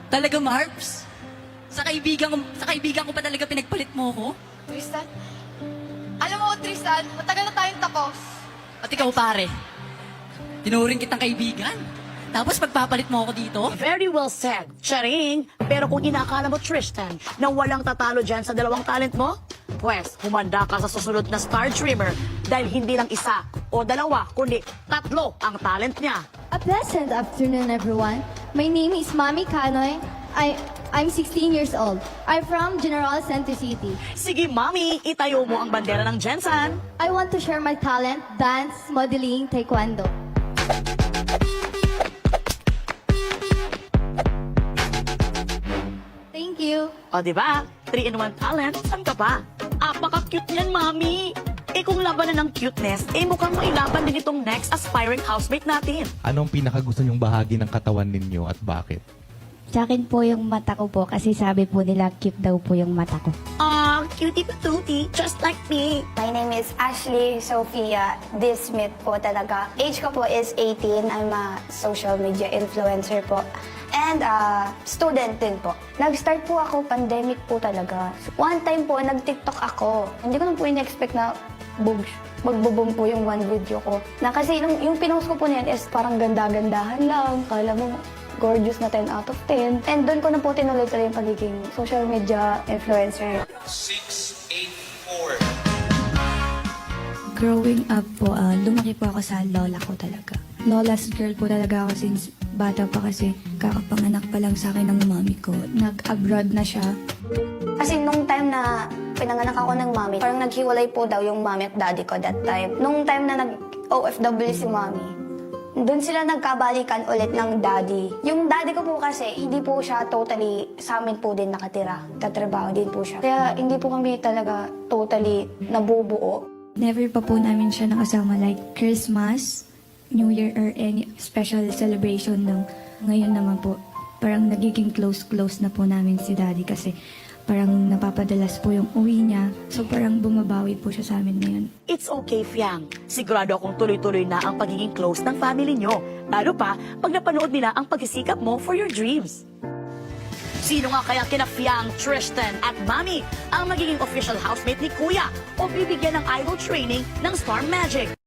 Talaga, Marbs? Sa kaibigan ko pa talaga pinagpalit mo ko? Tristan? Alam mo, Tristan, matagal na tayong tapos. At ikaw, pare, tinuring kitang kaibigan. Tapos pagpapalit mo ako dito? Very well said, Charing. Pero kung inakala mo, Tristan, na walang tatalo dyan sa dalawang talent mo, pwes, humanda ka sa susunod na Star Dreamer dahil hindi lang isa o dalawa, kundi tatlo ang talent niya. A pleasant afternoon, everyone. My name is Mami Kanoy. I'm 16 years old. I'm from General Santos City. Sige, Mami, itayo mo ang bandera ng Jensen. I want to share my talent, dance, modeling, taekwondo. Thank you. O, di ba? 3-in-1 talent, saan ka pa? Apaka-cute niyan, Mami. Eh kung labanan ng cuteness, eh mukhang mailaban din itong next aspiring housemate natin. Anong pinakagusto niyong bahagi ng katawan ninyo at bakit? Sa akin po yung mata ko po kasi sabi po nila cute daw po yung mata ko. Ah, cutie patootie, just like me. My name is Ashley Sophia Dismit po talaga. Age ko po is 18. I'm a social media influencer po. And student din po. Nag-start po ako, pandemic po talaga. One time po, nag-TikTok ako. Hindi ko na po in-expect na magbo-boom po yung one video ko. Na kasi yung pinost ko po na yan is parang ganda-gandahan lang. Kala mo, gorgeous na 10 out of 10. And doon ko na po tinuloy yung pagiging social media influencer. 684. Growing up po, lumaki po ako sa lola ko talaga. Lola's girl po talaga ako since bata pa kasi kakapanganak pa lang sa akin ng mami ko. Nag-abroad na siya. Kasi nung time na pinanganak ako ng mami, parang naghiwalay po daw yung mami at daddy ko that time. Nung time na nag-OFW si mami, doon sila nagkabalikan ulit ng daddy. Yung daddy ko po kasi, hindi po siya totally sa amin po din nakatira. Tatrabaho din po siya. Kaya hindi po kami talaga totally nabubuo. Never pa po namin siya nakasama like Christmas, New Year, or any special celebration ng ngayon naman po. Parang nagiging close na po namin si daddy kasi parang napapadalas po yung uwi niya. So parang bumabawi po siya sa amin ngayon. It's okay, Fiang. Sigurado akong tuloy-tuloy na ang pagiging close ng family nyo. Lalo pa, pag napanood nila ang pagsisikap mo for your dreams. Sino nga kaya kina Fiang, Tristan at Mami ang magiging official housemate ni Kuya o bibigyan ng idol training ng Star Magic?